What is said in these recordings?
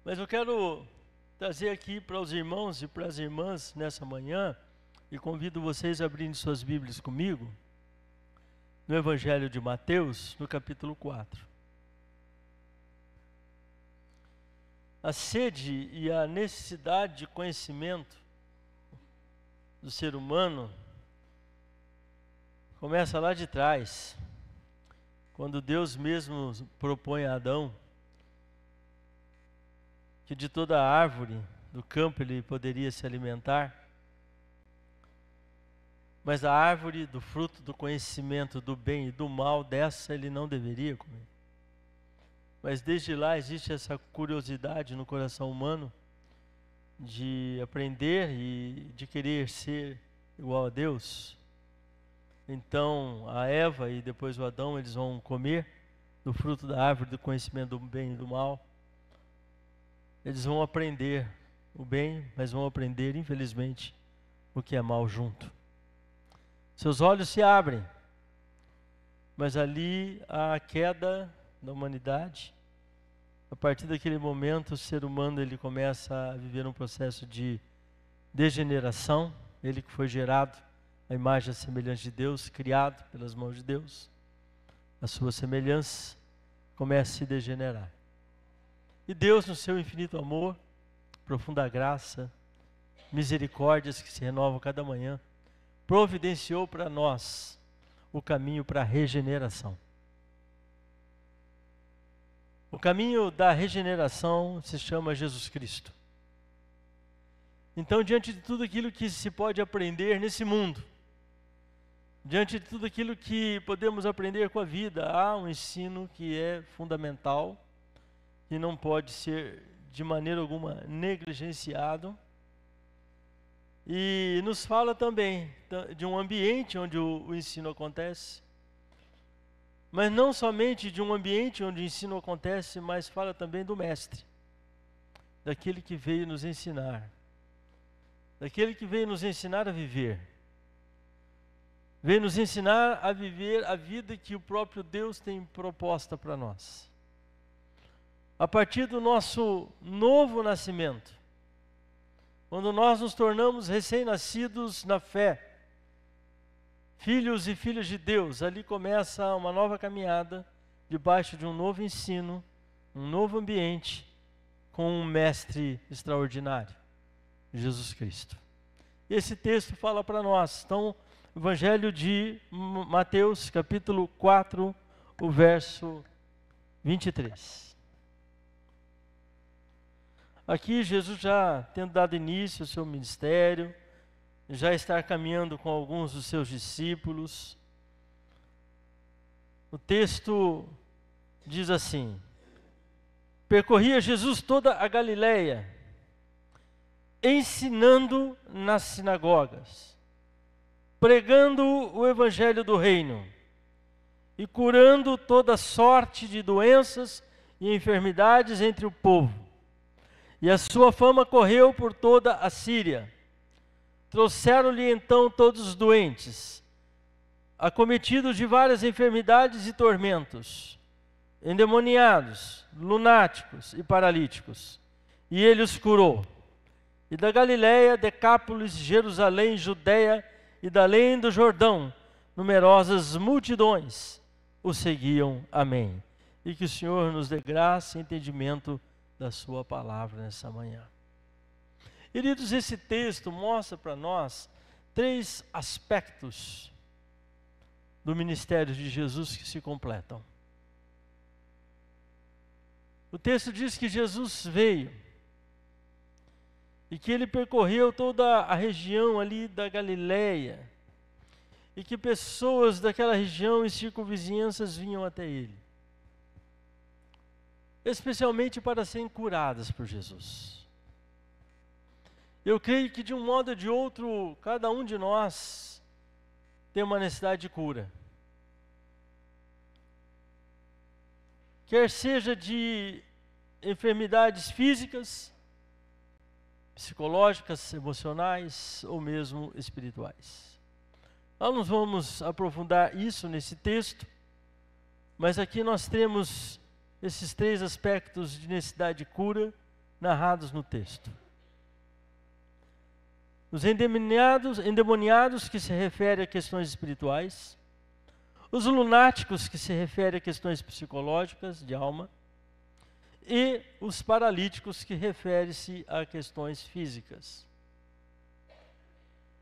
Mas eu quero trazer aqui para os irmãos e para as irmãs nessa manhã, e convido vocês a abrirem suas Bíblias comigo, no Evangelho de Mateus, no capítulo 4. A sede e a necessidade de conhecimento do ser humano começa lá de trás, quando Deus mesmo propõe a Adão que de toda a árvore do campo ele poderia se alimentar, mas a árvore do fruto do conhecimento do bem e do mal, dessa ele não deveria comer. Mas desde lá existe essa curiosidade no coração humano de aprender e de querer ser igual a Deus. Então a Eva e depois o Adão, eles vão comer do fruto da árvore do conhecimento do bem e do mal. Eles vão aprender o bem, mas vão aprender, infelizmente, o que é mal junto. Seus olhos se abrem, mas ali há a queda da humanidade. A partir daquele momento, o ser humano ele começa a viver um processo de degeneração. Ele que foi gerado à imagem e semelhança de Deus, criado pelas mãos de Deus, a sua semelhança começa a se degenerar. E Deus, no seu infinito amor, profunda graça, misericórdias que se renovam cada manhã, providenciou para nós o caminho para a regeneração. O caminho da regeneração se chama Jesus Cristo. Então, diante de tudo aquilo que se pode aprender nesse mundo, diante de tudo aquilo que podemos aprender com a vida, há um ensino que é fundamental, que não pode ser de maneira alguma negligenciado, e nos fala também de um ambiente onde o ensino acontece, mas não somente de um ambiente onde o ensino acontece, mas fala também do mestre, daquele que veio nos ensinar, daquele que veio nos ensinar a viver, veio nos ensinar a viver a vida que o próprio Deus tem proposta para nós. A partir do nosso novo nascimento, quando nós nos tornamos recém-nascidos na fé, filhos e filhas de Deus, ali começa uma nova caminhada, debaixo de um novo ensino, um novo ambiente, com um mestre extraordinário, Jesus Cristo. Esse texto fala para nós, então, Evangelho de Mateus, capítulo 4, o verso 23. Aqui Jesus já tendo dado início ao seu ministério, já está caminhando com alguns dos seus discípulos. O texto diz assim: percorria Jesus toda a Galileia, ensinando nas sinagogas, pregando o evangelho do reino e curando toda sorte de doenças e enfermidades entre o povo. E a sua fama correu por toda a Síria. Trouxeram-lhe então todos os doentes, acometidos de várias enfermidades e tormentos, endemoniados, lunáticos e paralíticos, e ele os curou. E da Galiléia, Decápolis, Jerusalém, Judeia e da além do Jordão, numerosas multidões o seguiam. Amém. E que o Senhor nos dê graça e entendimento da sua palavra nessa manhã. Queridos, esse texto mostra para nós 3 aspectos do ministério de Jesus que se completam. O texto diz que Jesus veio e que ele percorreu toda a região ali da Galileia e que pessoas daquela região e circunvizinhanças vinham até ele, especialmente para serem curadas por Jesus. Eu creio que de um modo ou de outro, cada um de nós tem uma necessidade de cura. Quer seja de enfermidades físicas, psicológicas, emocionais ou mesmo espirituais. Nós não vamos aprofundar isso nesse texto, mas aqui nós temos esses 3 aspectos de necessidade de cura narrados no texto. Os endemoniados que se refere a questões espirituais, os lunáticos que se refere a questões psicológicas de alma, e os paralíticos que refere-se a questões físicas.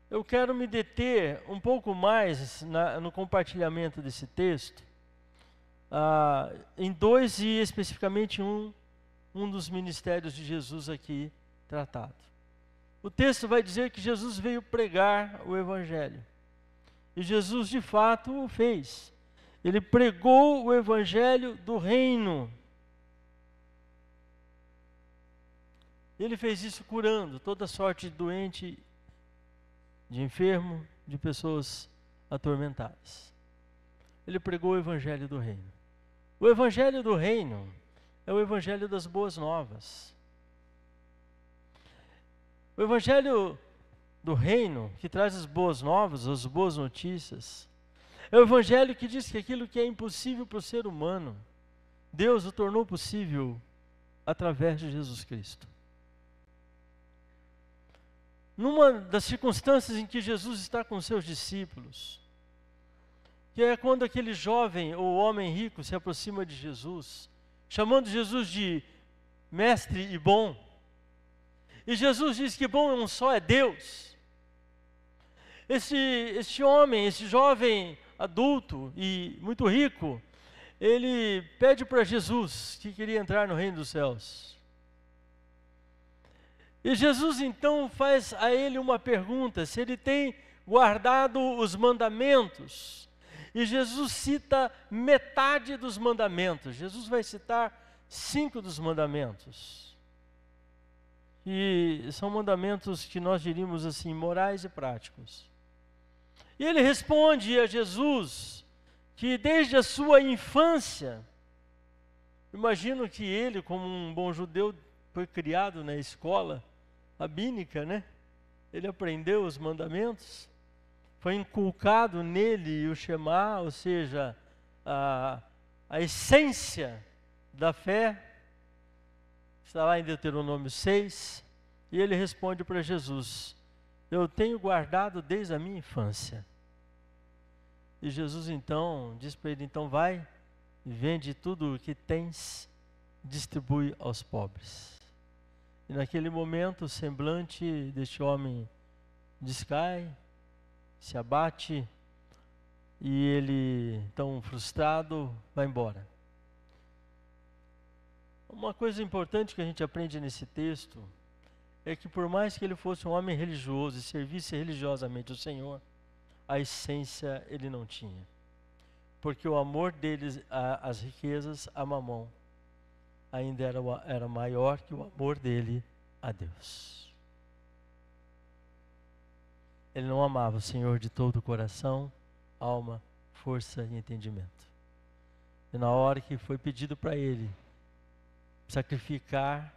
Eu quero me deter um pouco mais no compartilhamento desse texto, em dois e especificamente um dos ministérios de Jesus aqui tratado. O texto vai dizer que Jesus veio pregar o Evangelho. E Jesus de fato o fez. Ele pregou o Evangelho do reino. Ele fez isso curando toda sorte de doente, de enfermo, de pessoas atormentadas. Ele pregou o Evangelho do reino. O Evangelho do reino é o Evangelho das boas novas. O Evangelho do reino, que traz as boas novas, as boas notícias, é o Evangelho que diz que aquilo que é impossível para o ser humano, Deus o tornou possível através de Jesus Cristo. Numa das circunstâncias em que Jesus está com seus discípulos, que é quando aquele jovem ou homem rico se aproxima de Jesus, chamando Jesus de mestre e bom, e Jesus diz que bom um só é Deus. Esse homem, esse jovem adulto e muito rico, ele pede para Jesus que queria entrar no reino dos céus. E Jesus então faz a ele uma pergunta, se ele tem guardado os mandamentos. E Jesus cita metade dos mandamentos. Jesus vai citar 5 dos mandamentos. E são mandamentos que nós diríamos assim, morais e práticos. E ele responde a Jesus que desde a sua infância, imagino que ele, como um bom judeu, foi criado na escola rabínica, né? Ele aprendeu os mandamentos, foi inculcado nele o Shema, ou seja, a essência da fé. Está lá em Deuteronômio 6, e ele responde para Jesus: eu tenho guardado desde a minha infância. E Jesus então diz para ele: então vai, vende tudo o que tens, distribui aos pobres. E naquele momento o semblante deste homem descai, se abate, e ele, tão frustrado, vai embora. Uma coisa importante que a gente aprende nesse texto é que por mais que ele fosse um homem religioso e servisse religiosamente o Senhor, a essência ele não tinha. Porque o amor deles às riquezas, a mamão, ainda era maior que o amor dele a Deus. Ele não amava o Senhor de todo o coração, alma, força e entendimento. E na hora que foi pedido para ele sacrificar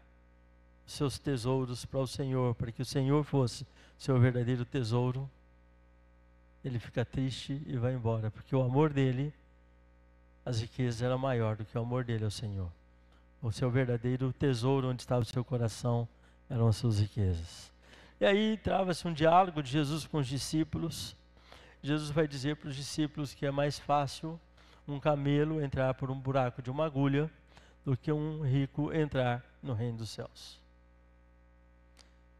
seus tesouros para o Senhor, para que o Senhor fosse seu verdadeiro tesouro, ele fica triste e vai embora, porque o amor dele, as riquezas, era maior do que o amor dele ao Senhor. O seu verdadeiro tesouro, onde estava o seu coração, eram as suas riquezas. E aí trava-se um diálogo de Jesus com os discípulos. Jesus vai dizer para os discípulos que é mais fácil um camelo entrar por um buraco de uma agulha do que um rico entrar no reino dos céus.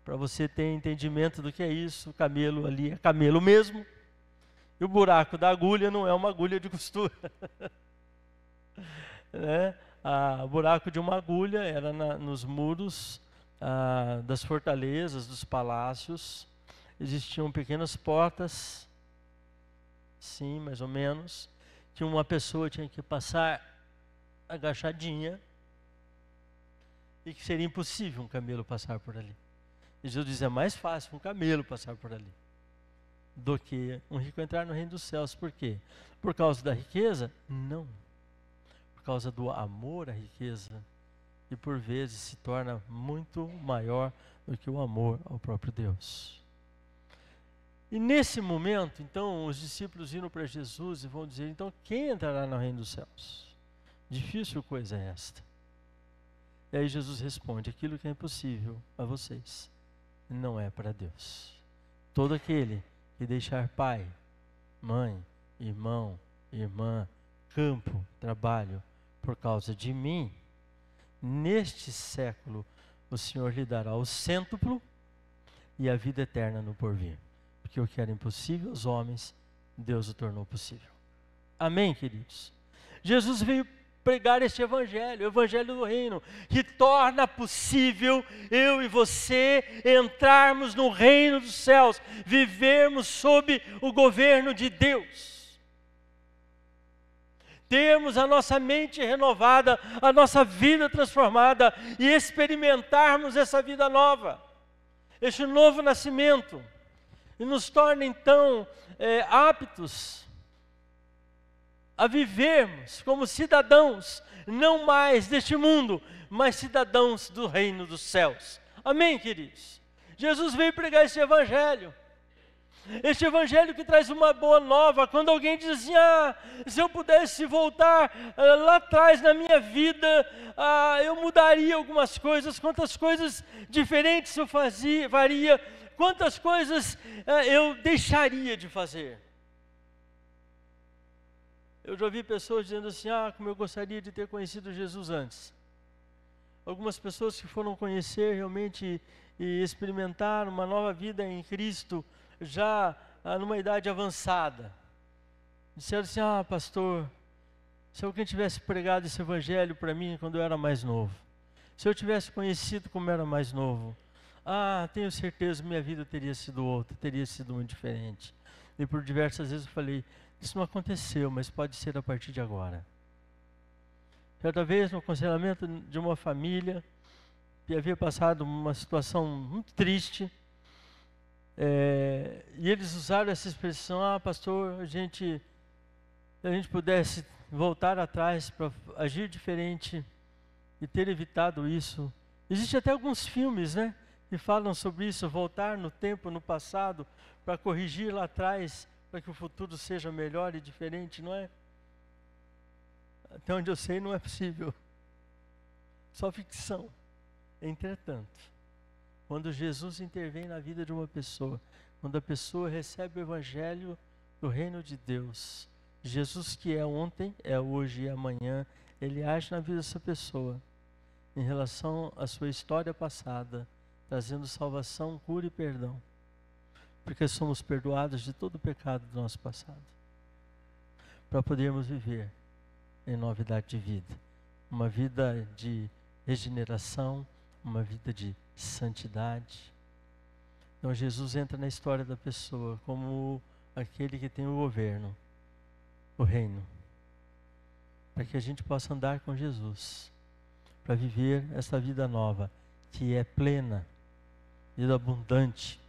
Para você ter entendimento do que é isso, o camelo ali é camelo mesmo, e o buraco da agulha não é uma agulha de costura. Né? O buraco de uma agulha era nos muros das fortalezas, dos palácios. Existiam pequenas portas, sim, mais ou menos, que uma pessoa tinha que passar agachadinha, e que seria impossível um camelo passar por ali. E Jesus diz: é mais fácil um camelo passar por ali do que um rico entrar no reino dos céus. Por quê? Por causa da riqueza? Não. Por causa do amor à riqueza, e por vezes se torna muito maior do que o amor ao próprio Deus. E nesse momento, então, os discípulos viram para Jesus e vão dizer: então, quem entrará no reino dos céus? Difícil coisa é esta. E aí Jesus responde: aquilo que é impossível a vocês, não é para Deus. Todo aquele que deixar pai, mãe, irmão, irmã, campo, trabalho, por causa de mim, neste século o Senhor lhe dará o cêntuplo e a vida eterna no porvir. Porque o que era impossível aos homens, Deus o tornou possível. Amém, queridos? Jesus veio pregar este evangelho, o evangelho do reino, que torna possível eu e você entrarmos no reino dos céus, vivermos sob o governo de Deus, termos a nossa mente renovada, a nossa vida transformada e experimentarmos essa vida nova, este novo nascimento, e nos torna então aptos a vivermos como cidadãos, não mais deste mundo, mas cidadãos do reino dos céus. Amém, queridos? Jesus veio pregar esse evangelho que traz uma boa nova. Quando alguém diz assim: se eu pudesse voltar lá atrás na minha vida, eu mudaria algumas coisas, quantas coisas diferentes eu faria, quantas coisas eu deixaria de fazer. Eu já ouvi pessoas dizendo assim: como eu gostaria de ter conhecido Jesus antes. Algumas pessoas que foram conhecer realmente e experimentar uma nova vida em Cristo, já numa idade avançada, disseram assim: pastor, se alguém tivesse pregado esse evangelho para mim quando eu era mais novo, se eu tivesse conhecido como era mais novo, tenho certeza que minha vida teria sido outra, teria sido muito diferente. E por diversas vezes eu falei: isso não aconteceu, mas pode ser a partir de agora. Certa vez, no aconselhamento de uma família que havia passado uma situação muito triste, e eles usaram essa expressão: pastor, a gente pudesse voltar atrás para agir diferente e ter evitado isso. Existem até alguns filmes, né, que falam sobre isso, voltar no tempo, no passado, para corrigir lá atrás, para que o futuro seja melhor e diferente, não é? Até onde eu sei, não é possível. Só ficção. Entretanto, quando Jesus intervém na vida de uma pessoa, quando a pessoa recebe o evangelho do reino de Deus, Jesus, que é ontem, é hoje e amanhã, ele age na vida dessa pessoa, em relação à sua história passada, trazendo salvação, cura e perdão. Porque somos perdoados de todo o pecado do nosso passado, para podermos viver em novidade de vida, uma vida de regeneração, uma vida de santidade. Então Jesus entra na história da pessoa como aquele que tem o governo, o reino, para que a gente possa andar com Jesus, para viver essa vida nova, que é plena, vida abundante,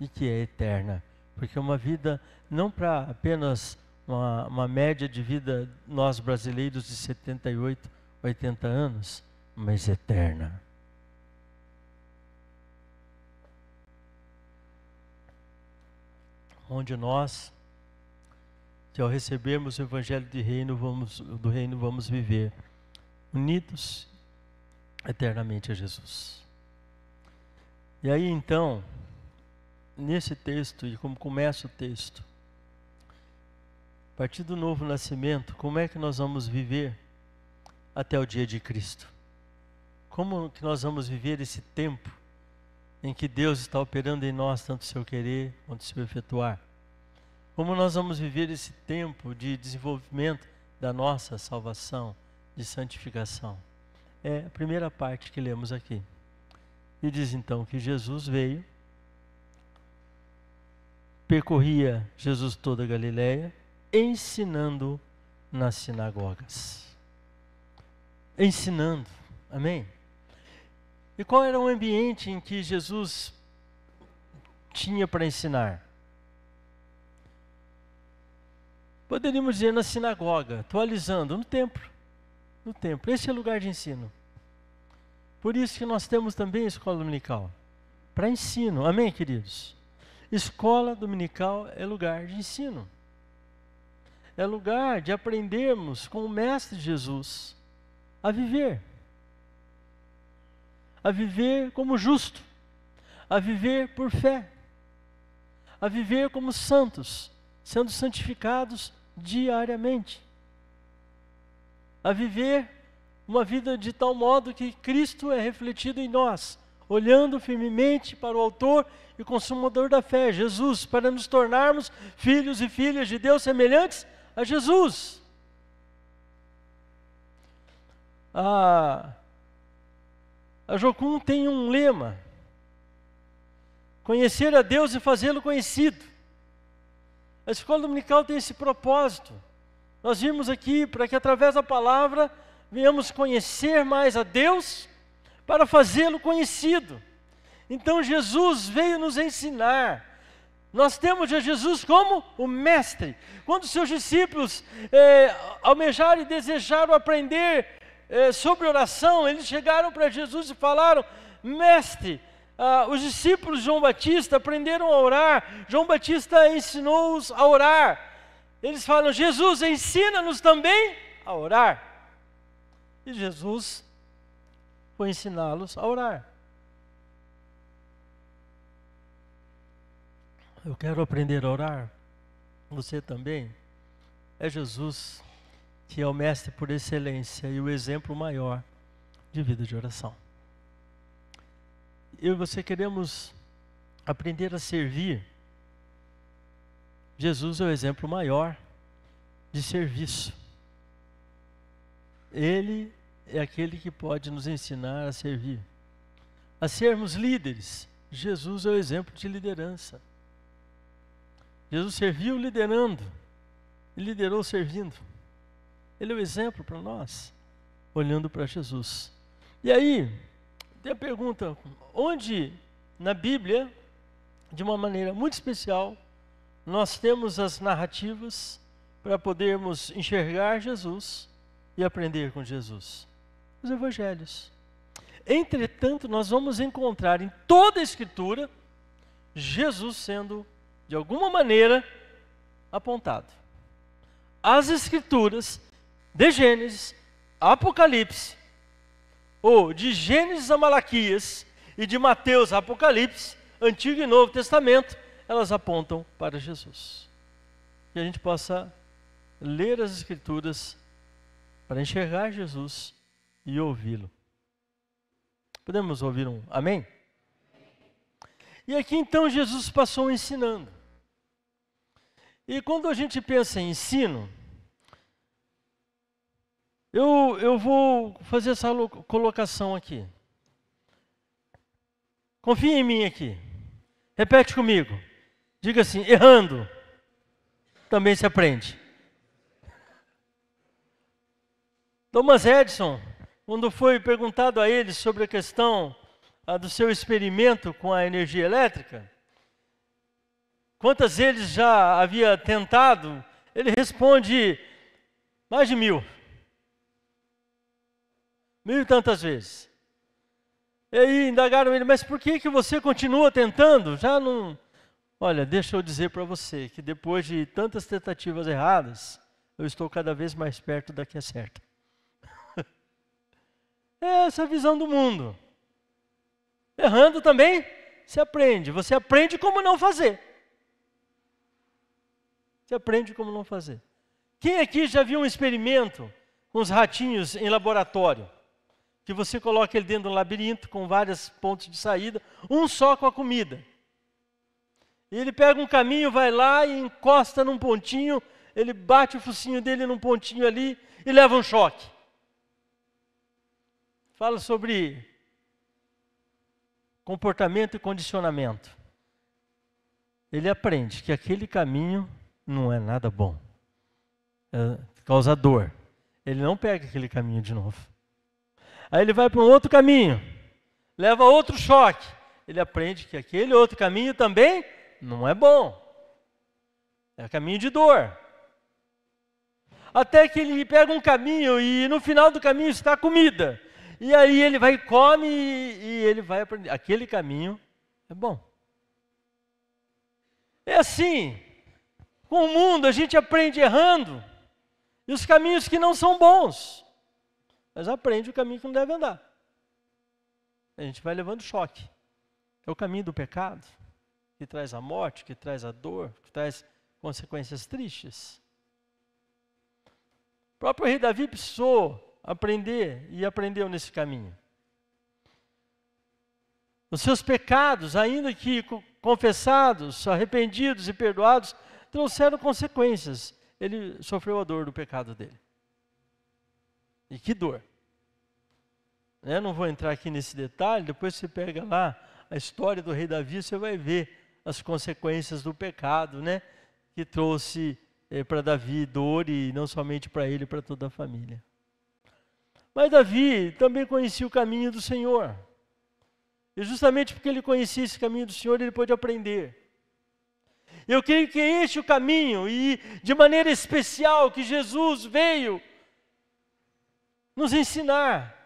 e que é eterna, porque uma vida não para apenas uma média de vida, nós brasileiros de 78, 80 anos, mas eterna. Onde nós, que ao recebermos o evangelho do reino, vamos viver unidos eternamente a Jesus. E aí então, nesse texto, e como começa o texto, a partir do novo nascimento, como é que nós vamos viver até o dia de Cristo? Como que nós vamos viver esse tempo em que Deus está operando em nós tanto o seu querer quanto o seu efetuar? Como nós vamos viver esse tempo de desenvolvimento da nossa salvação, de santificação? É a primeira parte que lemos aqui. E diz então que Jesus veio, percorria Jesus toda a Galileia, ensinando nas sinagogas. Ensinando, amém? E qual era o ambiente em que Jesus tinha para ensinar? Poderíamos dizer na sinagoga, atualizando, no templo. No templo, esse é o lugar de ensino. Por isso que nós temos também a escola dominical, para ensino, amém, queridos? Escola dominical é lugar de ensino. É lugar de aprendermos com o Mestre Jesus a viver. a viver como justo, a viver por fé, a viver como santos, sendo santificados diariamente, a viver uma vida de tal modo que Cristo é refletido em nós, olhando firmemente para o autor e consumador da fé, Jesus, para nos tornarmos filhos e filhas de Deus semelhantes a Jesus. A Jocum tem um lema: conhecer a Deus e fazê-lo conhecido. A escola dominical tem esse propósito. Nós vimos aqui para que através da palavra venhamos conhecer mais a Deus para fazê-lo conhecido. Então Jesus veio nos ensinar. Nós temos a Jesus como o mestre. Quando seus discípulos almejaram e desejaram aprender sobre oração, eles chegaram para Jesus e falaram: mestre, os discípulos de João Batista aprenderam a orar, João Batista ensinou-os a orar. Eles falam: Jesus, ensina-nos também a orar. E Jesus foi ensiná-los a orar. Eu quero aprender a orar, você também. É Jesus que é o mestre por excelência e o exemplo maior de vida de oração. Eu e você queremos aprender a servir. Jesus é o exemplo maior de serviço. Ele é aquele que pode nos ensinar a servir, a sermos líderes. Jesus é o exemplo de liderança. Jesus serviu liderando e liderou servindo. Ele é o exemplo para nós, olhando para Jesus. E aí, tem a pergunta: onde na Bíblia, de uma maneira muito especial, nós temos as narrativas para podermos enxergar Jesus e aprender com Jesus? Os Evangelhos. Entretanto, nós vamos encontrar em toda a Escritura Jesus sendo, de alguma maneira, apontado. As Escrituras, de Gênesis a Apocalipse, ou de Gênesis a Malaquias e de Mateus a Apocalipse, Antigo e Novo Testamento, elas apontam para Jesus. Que a gente possa ler as Escrituras para enxergar Jesus e ouvi-lo. Podemos ouvir um amém? E aqui então Jesus passou ensinando. E quando a gente pensa em ensino, eu vou fazer essa colocação aqui. Confia em mim aqui. Repete comigo. Diga assim: errando também se aprende. Thomas Edison, quando foi perguntado a ele sobre a questão do seu experimento com a energia elétrica, quantas vezes já havia tentado, ele responde: mais de 1000. 1000 e tantas vezes. E aí indagaram ele: mas por que você continua tentando? Já não... Olha, deixa eu dizer para você que depois de tantas tentativas erradas, eu estou cada vez mais perto da que é certa. É essa a visão do mundo. Errando também se aprende. Você aprende como não fazer. Você aprende como não fazer. Quem aqui já viu um experimento com os ratinhos em laboratório? Que você coloca ele dentro de um labirinto com vários pontos de saída, um só com a comida. E ele pega um caminho, vai lá e encosta num pontinho, ele bate o focinho dele num pontinho ali e leva um choque. Fala sobre comportamento e condicionamento. Ele aprende que aquele caminho não é nada bom. Causa dor. Ele não pega aquele caminho de novo. Aí ele vai para um outro caminho, leva outro choque. Ele aprende que aquele outro caminho também não é bom. É caminho de dor. Até que ele pega um caminho e no final do caminho está a comida. E aí ele vai e come e ele vai aprender. Aquele caminho é bom. É assim. Com o mundo a gente aprende errando. E os caminhos que não são bons. Mas aprende o caminho que não deve andar. A gente vai levando choque. É o caminho do pecado, que traz a morte, que traz a dor, que traz consequências tristes. O próprio rei Davi precisou aprender e aprendeu nesse caminho. Os seus pecados, ainda que confessados, arrependidos e perdoados, trouxeram consequências. Ele sofreu a dor do pecado dele. E que dor! Eu não vou entrar aqui nesse detalhe, depois você pega lá a história do rei Davi, você vai ver as consequências do pecado, né? Que trouxe para Davi dor, e não somente para ele, para toda a família. Mas Davi também conhecia o caminho do Senhor. E justamente porque ele conhecia esse caminho do Senhor, ele pôde aprender. Eu creio que é este o caminho, e de maneira especial que Jesus veio nos ensinar.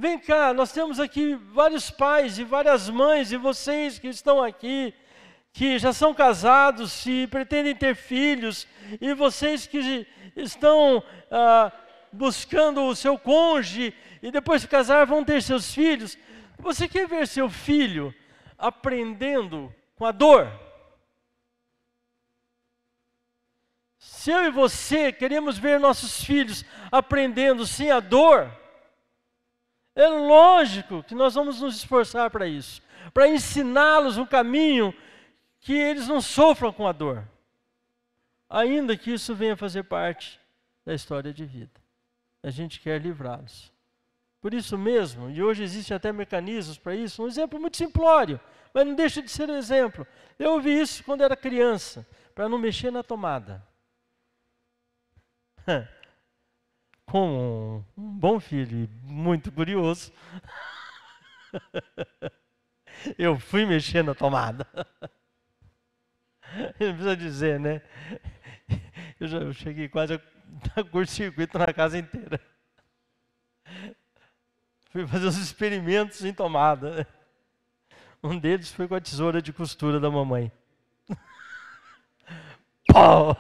Vem cá, nós temos aqui vários pais e várias mães, e vocês que estão aqui, que já são casados e pretendem ter filhos, e vocês que estão buscando o seu cônjuge, e depois de casar vão ter seus filhos. Você quer ver seu filho aprendendo com a dor? Se eu e você queremos ver nossos filhos aprendendo sem a dor, é lógico que nós vamos nos esforçar para isso, para ensiná-los um caminho que eles não sofram com a dor, ainda que isso venha fazer parte da história de vida. A gente quer livrá-los. Por isso mesmo, e hoje existem até mecanismos para isso, um exemplo muito simplório, mas não deixa de ser um exemplo. Eu ouvi isso quando era criança, para não mexer na tomada. Como um bom filho e muito curioso, eu fui mexer na tomada. Não precisa dizer, né? Eu cheguei quase a dar curto-circuito na casa inteira. Fui fazer os experimentos em tomada. Um deles foi com a tesoura de costura da mamãe. Pau!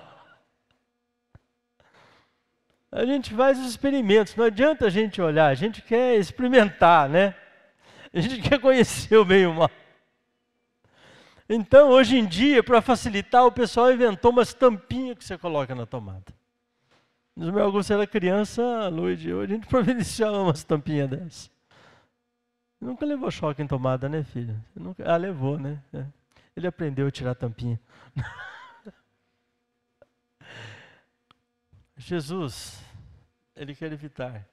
A gente faz os experimentos, não adianta a gente olhar, a gente quer experimentar, né? A gente quer conhecer o bem e o mal. Então, hoje em dia, para facilitar, o pessoal inventou umas tampinhas que você coloca na tomada. No meu Augusto era criança, a Luide, a gente providenciava umas tampinhas dessas. Nunca levou choque em tomada, né, filho? Nunca... levou, né? Ele aprendeu a tirar a tampinha. Jesus, ele quer evitar.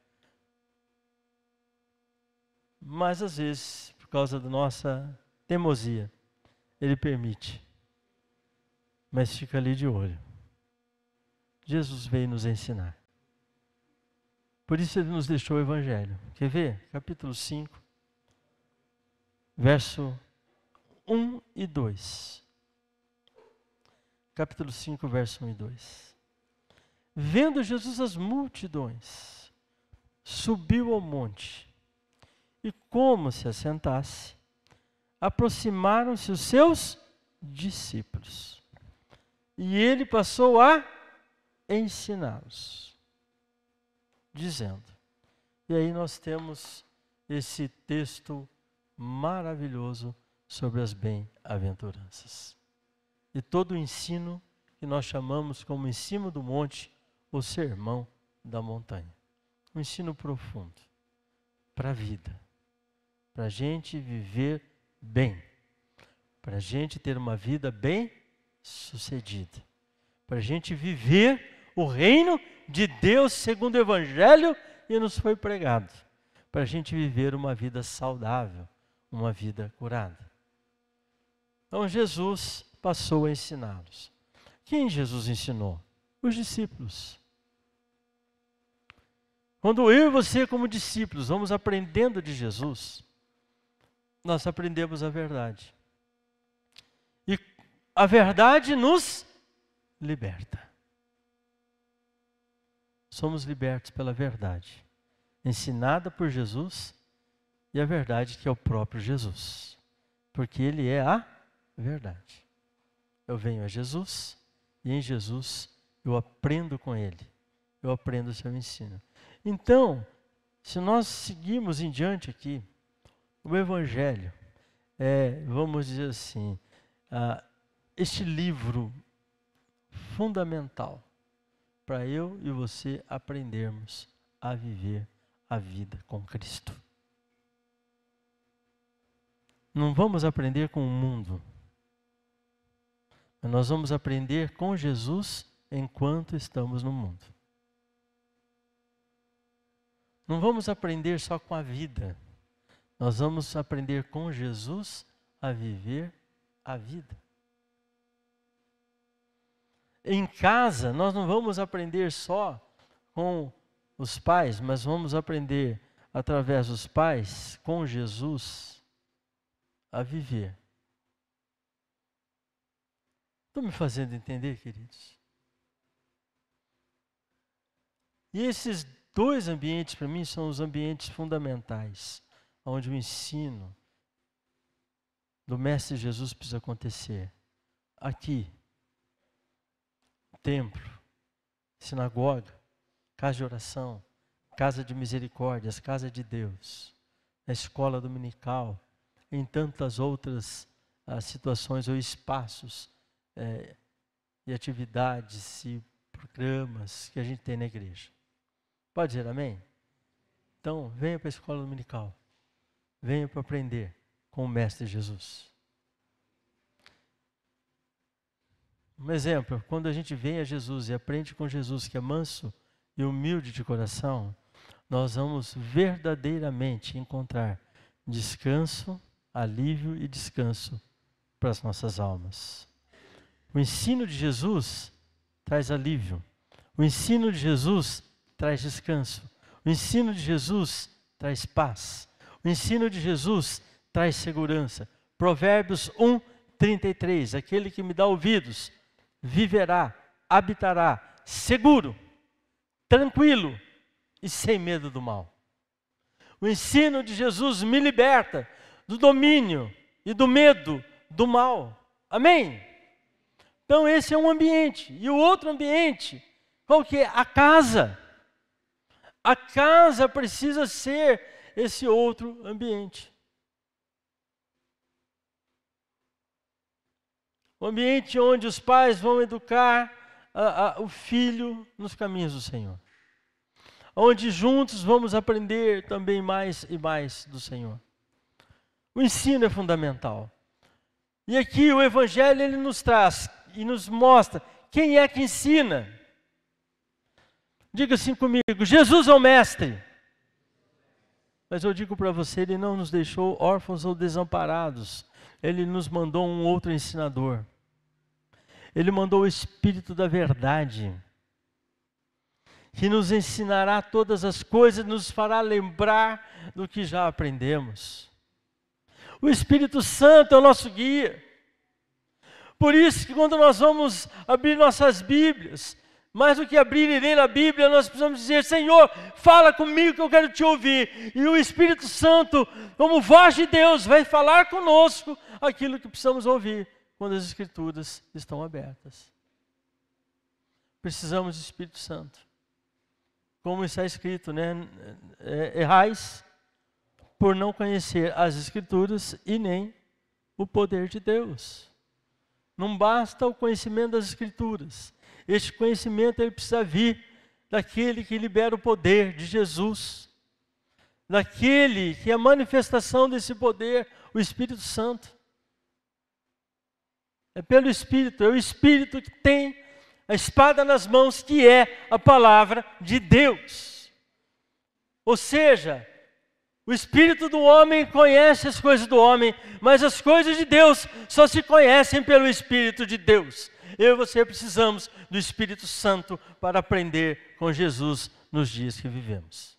Mas às vezes, por causa da nossa teimosia, ele permite. Mas fica ali de olho. Jesus veio nos ensinar. Por isso ele nos deixou o Evangelho. Quer ver? Capítulo 5, verso 1 e 2. Capítulo 5, verso 1 e 2. Vendo Jesus as multidões, subiu ao monte, e como se assentasse, aproximaram-se os seus discípulos, e ele passou a ensiná-los, dizendo, e aí nós temos esse texto maravilhoso sobre as bem-aventuranças, e todo o ensino que nós chamamos como ensino do monte, o sermão da montanha. Um ensino profundo para a vida, para a gente viver bem, para a gente ter uma vida bem sucedida, para a gente viver o reino de Deus segundo o Evangelho e nos foi pregado, para a gente viver uma vida saudável, uma vida curada. Então Jesus passou a ensiná-los. Quem Jesus ensinou? Os discípulos. Quando eu e você, como discípulos, vamos aprendendo de Jesus, nós aprendemos a verdade. E a verdade nos liberta. Somos libertos pela verdade, ensinada por Jesus, e a verdade que é o próprio Jesus, porque Ele é a verdade. Eu venho a Jesus, e em Jesus eu aprendo com Ele, eu aprendo o seu ensino. Então, se nós seguirmos em diante aqui, O Evangelho é, vamos dizer assim, este livro fundamental para eu e você aprendermos a viver a vida com Cristo. Não vamos aprender com o mundo, mas nós vamos aprender com Jesus enquanto estamos no mundo. Não vamos aprender só com a vida, nós vamos aprender com Jesus a viver a vida. Em casa, nós não vamos aprender só com os pais, mas vamos aprender através dos pais, com Jesus, a viver. Estou me fazendo entender, queridos? E esses dois ambientes, para mim, são os ambientes fundamentais, onde o ensino do Mestre Jesus precisa acontecer. Aqui, templo, sinagoga, casa de oração, casa de misericórdias, casa de Deus, na escola dominical, em tantas outras situações ou espaços e atividades e programas que a gente tem na igreja. Pode dizer amém? Então, venha para a escola dominical. Venha para aprender com o Mestre Jesus. Um exemplo, quando a gente vem a Jesus e aprende com Jesus, que é manso e humilde de coração, nós vamos verdadeiramente encontrar descanso, alívio e descanso para as nossas almas. O ensino de Jesus traz alívio. O ensino de Jesus traz descanso. O ensino de Jesus traz paz. O ensino de Jesus traz segurança. Provérbios 1:33, aquele que me dá ouvidos, viverá, habitará, seguro, tranquilo e sem medo do mal. O ensino de Jesus me liberta do domínio e do medo do mal. Amém? Então esse é um ambiente. E o outro ambiente, qual que é? A casa. A casa precisa ser esse outro ambiente. O ambiente onde os pais vão educar o filho nos caminhos do Senhor. Onde juntos vamos aprender também mais e mais do Senhor. O ensino é fundamental. E aqui o Evangelho ele nos traz e nos mostra quem é que ensina. Diga assim comigo, Jesus é o Mestre. Mas eu digo para você, Ele não nos deixou órfãos ou desamparados. Ele nos mandou um outro ensinador. Ele mandou o Espírito da verdade, que nos ensinará todas as coisas, nos fará lembrar do que já aprendemos. O Espírito Santo é o nosso guia. Por isso que quando nós vamos abrir nossas Bíblias, mais do que abrir e ler a Bíblia, nós precisamos dizer, Senhor, fala comigo que eu quero te ouvir. E o Espírito Santo, como voz de Deus, vai falar conosco aquilo que precisamos ouvir quando as Escrituras estão abertas. Precisamos do Espírito Santo. Como está escrito, né? Errais por não conhecer as Escrituras e nem o poder de Deus. Não basta o conhecimento das Escrituras. Este conhecimento ele precisa vir daquele que libera o poder de Jesus. Daquele que é a manifestação desse poder, o Espírito Santo. É pelo Espírito, é o Espírito que tem a espada nas mãos, que é a palavra de Deus. Ou seja, o Espírito do homem conhece as coisas do homem, mas as coisas de Deus só se conhecem pelo Espírito de Deus. Eu e você precisamos do Espírito Santo para aprender com Jesus nos dias que vivemos.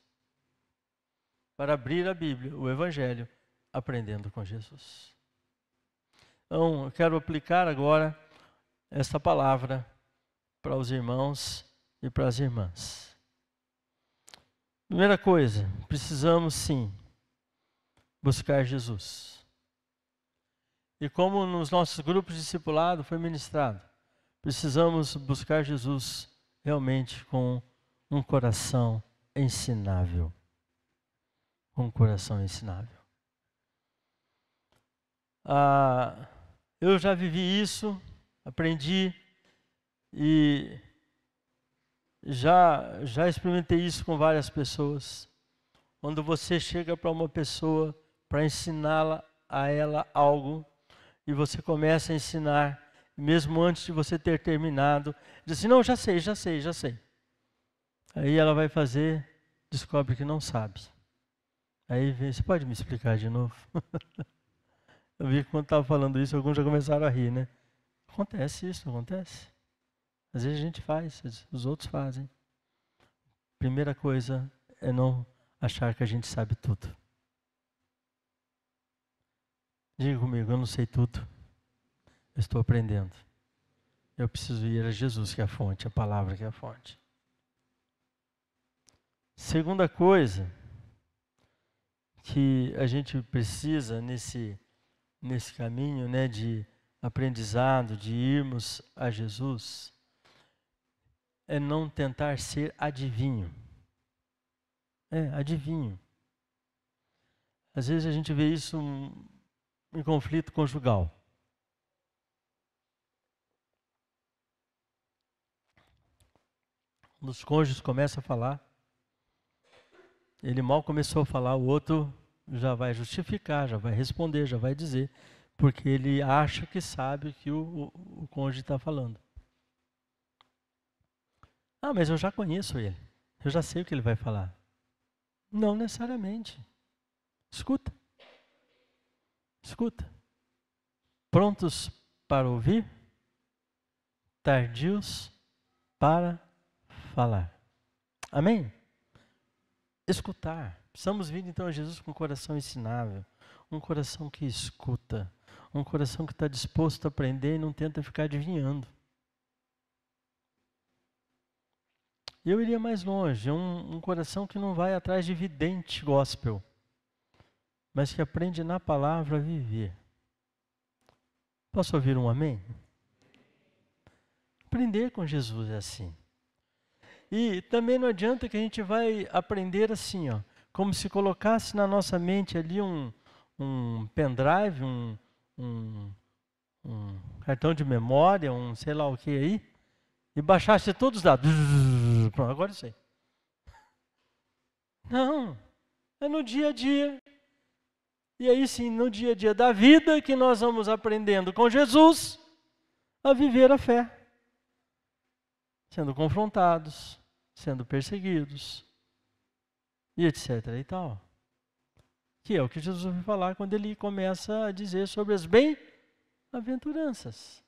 Para abrir a Bíblia, o Evangelho, aprendendo com Jesus. Então, eu quero aplicar agora esta palavra para os irmãos e para as irmãs. Primeira coisa, precisamos sim buscar Jesus. E como nos nossos grupos de discipulado foi ministrado, precisamos buscar Jesus realmente com um coração ensinável. Um coração ensinável. Eu já vivi isso, aprendi e já experimentei isso com várias pessoas. Quando você chega para uma pessoa para ensiná-la a ela algo e você começa a ensinar, mesmo antes de você ter terminado, diz assim, não, já sei. Aí ela vai fazer, descobre que não sabe. Aí vem, você pode me explicar de novo? Eu vi que quando estava falando isso, alguns já começaram a rir, né? Acontece isso, não acontece? Às vezes a gente faz, os outros fazem. Primeira coisa é não achar que a gente sabe tudo. Diga comigo, eu não sei tudo. Eu estou aprendendo. Eu preciso ir a Jesus, que é a fonte, a palavra que é a fonte. Segunda coisa que a gente precisa nesse caminho, né, de aprendizado, de irmos a Jesus, é não tentar ser adivinho. Adivinho. Às vezes a gente vê isso em conflito conjugal. Os cônjuges começam a falar, ele mal começou a falar, o outro já vai justificar, já vai responder, já vai dizer, porque ele acha que sabe o que o cônjuge está falando. Ah, mas eu já conheço ele, eu já sei o que ele vai falar. Não necessariamente. Escuta. Prontos para ouvir, tardios para falar. Amém? Escutar. Precisamos vir então a Jesus com um coração ensinável, um coração que escuta, um coração que está disposto a aprender e não tenta ficar adivinhando. Eu iria mais longe, um coração que não vai atrás de vidente gospel, mas que aprende na palavra a viver. Posso ouvir um amém? Aprender com Jesus é assim. E também não adianta que a gente vai aprender assim, ó, como se colocasse na nossa mente ali um pendrive, um cartão de memória, um sei lá o que aí, e baixasse todos os dados. Pronto, agora eu sei. Não, é no dia a dia. E aí sim, no dia a dia da vida que nós vamos aprendendo com Jesus a viver a fé. Sendo confrontados, sendo perseguidos, e etc. e tal. Que é o que Jesus vai falar quando ele começa a dizer sobre as bem-aventuranças.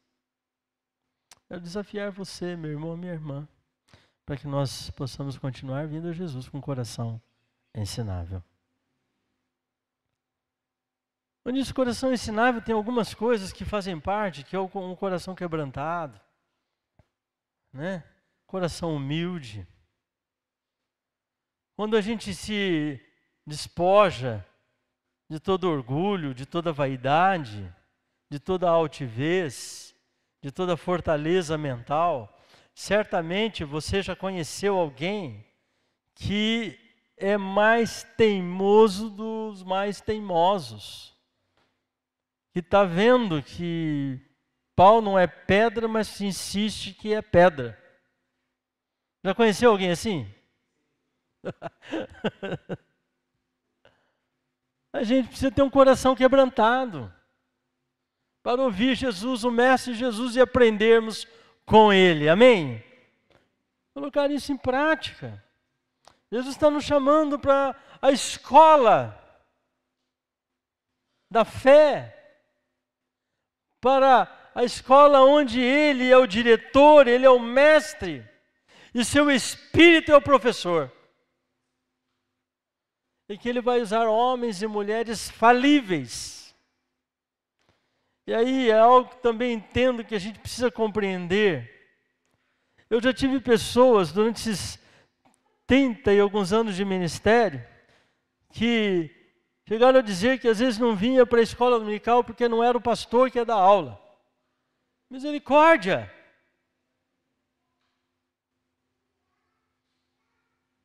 Quero desafiar você, meu irmão, minha irmã, para que nós possamos continuar vindo a Jesus com o coração ensinável. Onde esse coração ensinável tem algumas coisas que fazem parte, que é um coração quebrantado, né? Coração humilde. Quando a gente se despoja de todo orgulho, de toda vaidade, de toda altivez, de toda fortaleza mental, certamente você já conheceu alguém que é mais teimoso dos mais teimosos, que está vendo que pau não é pedra, mas insiste que é pedra. Já conheceu alguém assim? A gente precisa ter um coração quebrantado para ouvir Jesus, o Mestre Jesus, e aprendermos com Ele. Amém? Colocar isso em prática. Jesus está nos chamando para a escola da fé, para a escola onde Ele é o diretor, Ele é o mestre, e seu Espírito é o professor. E que Ele vai usar homens e mulheres falíveis. E aí é algo que também entendo que a gente precisa compreender. Eu já tive pessoas durante esses 30 e alguns anos de ministério que chegaram a dizer que às vezes não vinha para a escola dominical porque não era o pastor que ia dar aula. Misericórdia!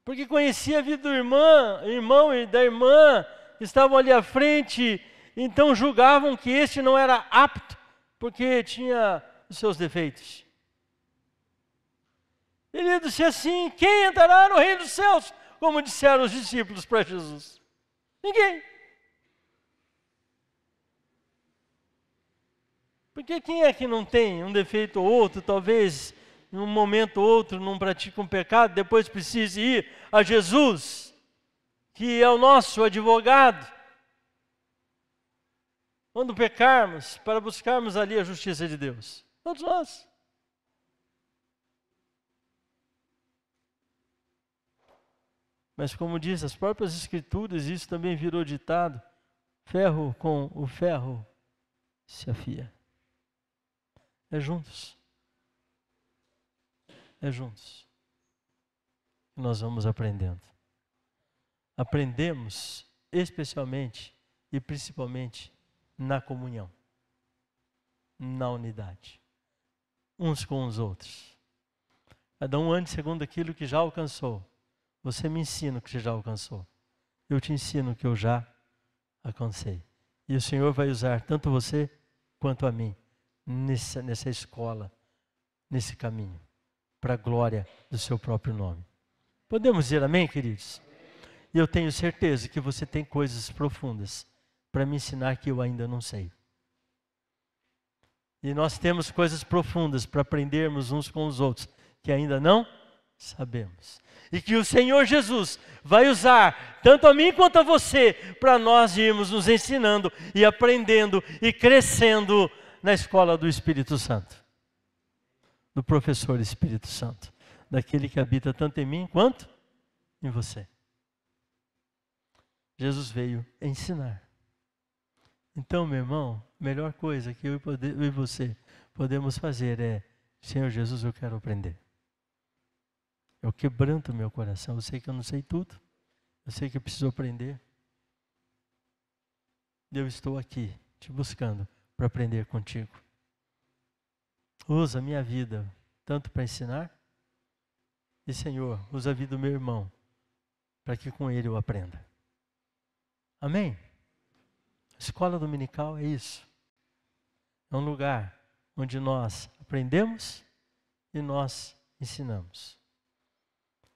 Porque conhecia a vida do irmão e da irmã que estavam ali à frente então julgavam que este não era apto, porque tinha os seus defeitos. Ele disse assim: quem entrará no reino dos céus? Como disseram os discípulos para Jesus. Ninguém. Porque quem é que não tem um defeito ou outro, talvez em um momento ou outro não pratica um pecado, depois precise ir a Jesus, que é o nosso advogado, quando pecarmos, para buscarmos ali a justiça de Deus? Todos nós. Mas como diz as próprias Escrituras, isso também virou ditado: ferro com o ferro se afia. É juntos. É juntos que nós vamos aprendendo. Aprendemos especialmente e principalmente na comunhão, na unidade, uns com os outros. Cada um ande segundo aquilo que já alcançou. Você me ensina o que você já alcançou. Eu te ensino o que eu já alcancei. E o Senhor vai usar tanto você quanto a mim nessa escola, nesse caminho, para a glória do seu próprio nome. Podemos dizer amém, queridos? E eu tenho certeza que você tem coisas profundas para me ensinar que eu ainda não sei. E nós temos coisas profundas para aprendermos uns com os outros que ainda não sabemos. E que o Senhor Jesus vai usar tanto a mim quanto a você para nós irmos nos ensinando e aprendendo e crescendo na escola do Espírito Santo, do professor Espírito Santo, daquele que habita tanto em mim quanto em você. Jesus veio ensinar. Então, meu irmão, a melhor coisa que eu e você podemos fazer é: Senhor Jesus, eu quero aprender. Eu quebranto meu coração, eu sei que eu não sei tudo, eu sei que eu preciso aprender. Eu estou aqui te buscando para aprender contigo. Usa a minha vida tanto para ensinar, e Senhor, usa a vida do meu irmão para que com ele eu aprenda. Amém? A escola dominical é isso. É um lugar onde nós aprendemos e nós ensinamos.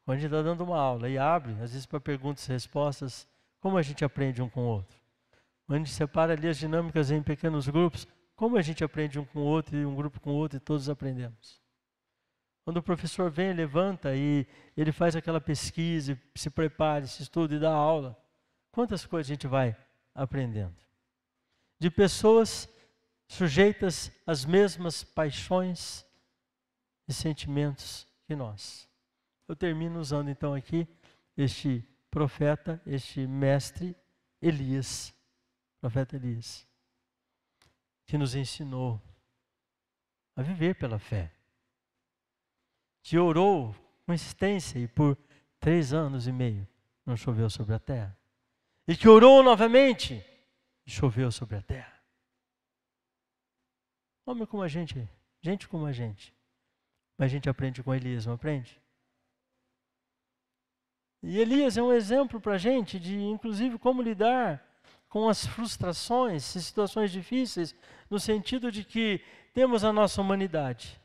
Quando a gente está dando uma aula e abre, às vezes para perguntas e respostas, como a gente aprende um com o outro? Quando a gente separa ali as dinâmicas em pequenos grupos, como a gente aprende um com o outro e um grupo com o outro e todos aprendemos? Quando o professor vem, levanta e ele faz aquela pesquisa, se prepara, se estuda e dá aula, quantas coisas a gente vai aprendendo? De pessoas sujeitas às mesmas paixões e sentimentos que nós. Eu termino usando então aqui este profeta, este mestre Elias, profeta Elias, que nos ensinou a viver pela fé, que orou com insistência e por 3 anos e meio não choveu sobre a terra, e que orou novamente e choveu sobre a terra. Homem como a gente como a gente, mas a gente aprende com Elias, não aprende? E Elias é um exemplo para a gente de, inclusive, como lidar com as frustrações e situações difíceis, no sentido de que temos a nossa humanidade,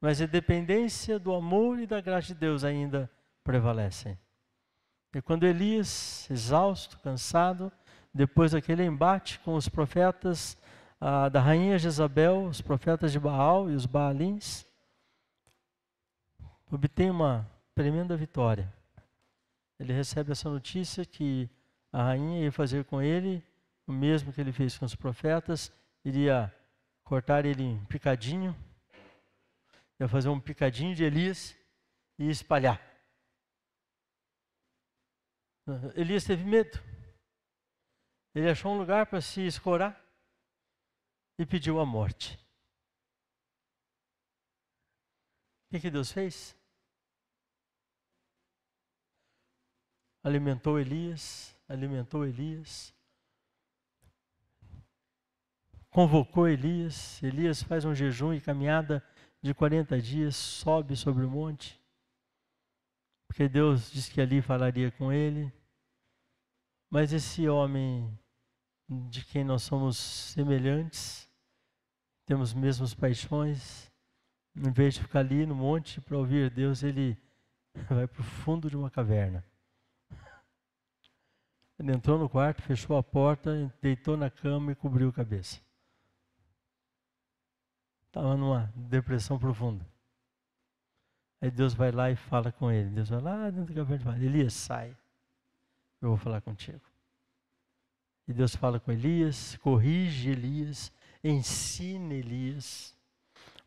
mas a dependência do amor e da graça de Deus ainda prevalecem. E quando Elias, exausto, cansado, depois daquele embate com os profetas da rainha Jezabel, os profetas de Baal e os Baalins, obtém uma tremenda vitória. Ele recebe essa notícia que a rainha ia fazer com ele o mesmo que ele fez com os profetas, iria cortar ele em picadinho, ia fazer um picadinho de Elias e espalhar. Elias teve medo. Ele achou um lugar para se escorar e pediu a morte. O que Deus fez? Alimentou Elias, convocou Elias. Elias faz um jejum e caminhada de 40 dias, sobe sobre o monte, porque Deus disse que ali falaria com ele. Mas esse homem de quem nós somos semelhantes, temos mesmas paixões. Em vez de ficar ali no monte para ouvir Deus, ele vai para o fundo de uma caverna. Ele entrou no quarto, fechou a porta, deitou na cama e cobriu a cabeça. Estava numa depressão profunda. Aí Deus vai lá e fala com ele. Deus vai lá dentro da caverna e fala: Elias, sai. Eu vou falar contigo. E Deus fala com Elias, corrige Elias, ensina Elias,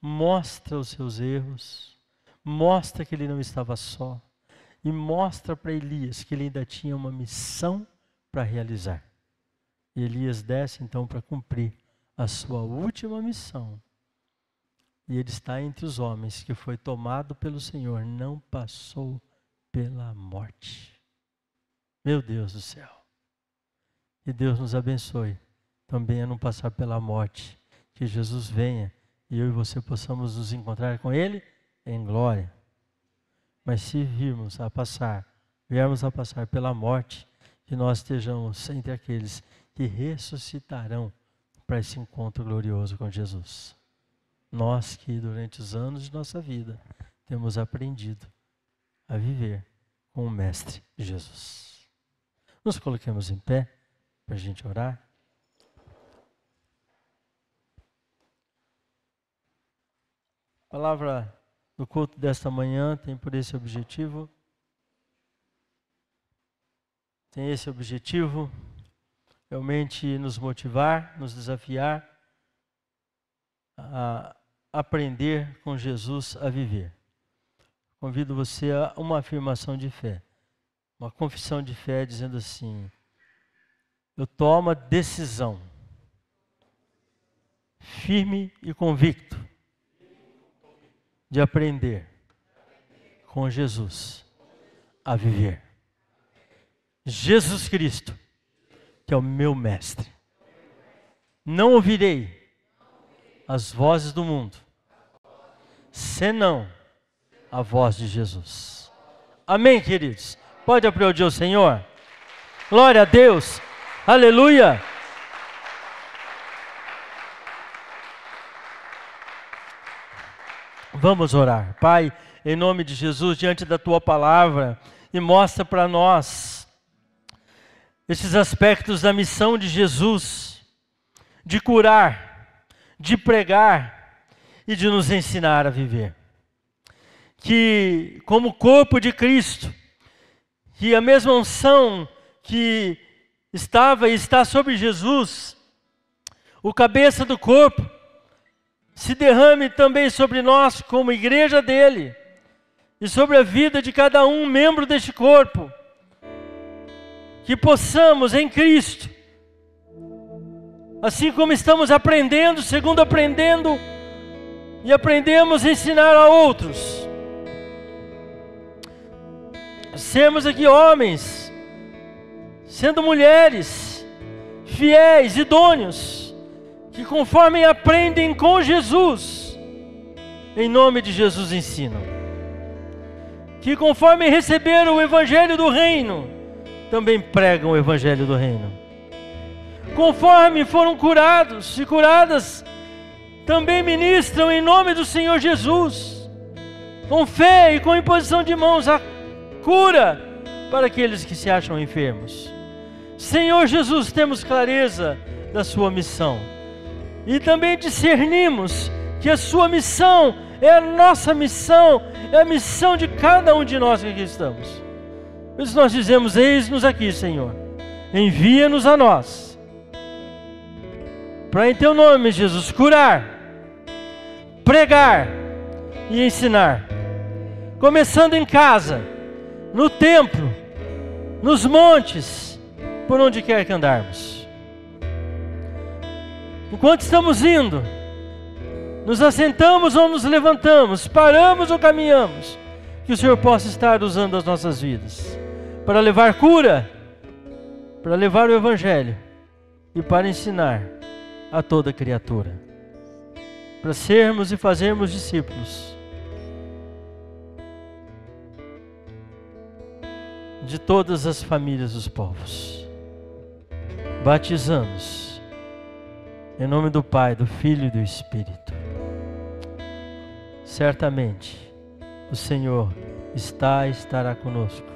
mostra os seus erros, mostra que ele não estava só e mostra para Elias que ele ainda tinha uma missão para realizar. E Elias desce então para cumprir a sua última missão. E ele está entre os homens que foi tomado pelo Senhor, não passou pela morte. Meu Deus do céu. Que Deus nos abençoe também a não passar pela morte. Que Jesus venha e eu e você possamos nos encontrar com Ele em glória. Mas se viermos a passar pela morte, que nós estejamos entre aqueles que ressuscitarão para esse encontro glorioso com Jesus. Nós que durante os anos de nossa vida temos aprendido a viver com o Mestre Jesus. Nos coloquemos em pé para a gente orar. A palavra do culto desta manhã tem por esse objetivo. Tem esse objetivo, realmente nos motivar, nos desafiar a aprender com Jesus a viver. Convido você a uma afirmação de fé, uma confissão de fé dizendo assim: eu tomo a decisão firme e convicto de aprender com Jesus a viver. Jesus Cristo, que é o meu mestre. Não ouvirei as vozes do mundo, senão a voz de Jesus. Amém, queridos? Pode aplaudir o Senhor? Glória a Deus! Aleluia! Vamos orar. Pai, em nome de Jesus, diante da Tua palavra, e mostra para nós esses aspectos da missão de Jesus, de curar, de pregar e de nos ensinar a viver. Que, como corpo de Cristo, que a mesma unção que estava e está sobre Jesus, o cabeça do corpo, se derrame também sobre nós como igreja dele e sobre a vida de cada um membro deste corpo. Que possamos em Cristo, assim como estamos aprendendo, segundo aprendendo, e aprendemos a ensinar a outros, sermos aqui homens, sendo mulheres, fiéis, idôneos, que conforme aprendem com Jesus, em nome de Jesus ensinam. Que conforme receberam o Evangelho do Reino, também pregam o Evangelho do Reino. Conforme foram curados e curadas, também ministram em nome do Senhor Jesus, com fé e com imposição de mãos, a cura para aqueles que se acham enfermos. Senhor Jesus, temos clareza da sua missão e também discernimos que a sua missão é a nossa missão, é a missão de cada um de nós que aqui estamos. Por isso nós dizemos: eis-nos aqui, Senhor, envia-nos a nós, para em teu nome, Jesus, curar, pregar e ensinar, começando em casa, no templo, nos montes, por onde quer que andarmos. Enquanto estamos indo, nos assentamos ou nos levantamos, paramos ou caminhamos, que o Senhor possa estar usando as nossas vidas para levar cura, para levar o Evangelho e para ensinar a toda criatura, para sermos e fazermos discípulos de todas as famílias dos povos. batizamos em nome do Pai, do Filho e do Espírito. Certamente o Senhor estará conosco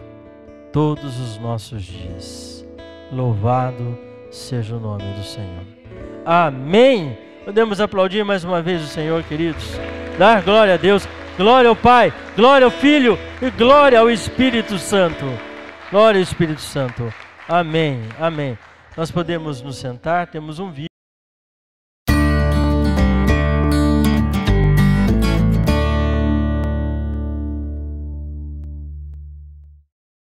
todos os nossos dias. Louvado seja o nome do Senhor. Amém. Podemos aplaudir mais uma vez o Senhor, queridos. Dar glória a Deus, glória ao Pai, glória ao Filho e glória ao Espírito Santo. Glória ao Espírito Santo. Amém, amém. Nós podemos nos sentar, temos um vídeo.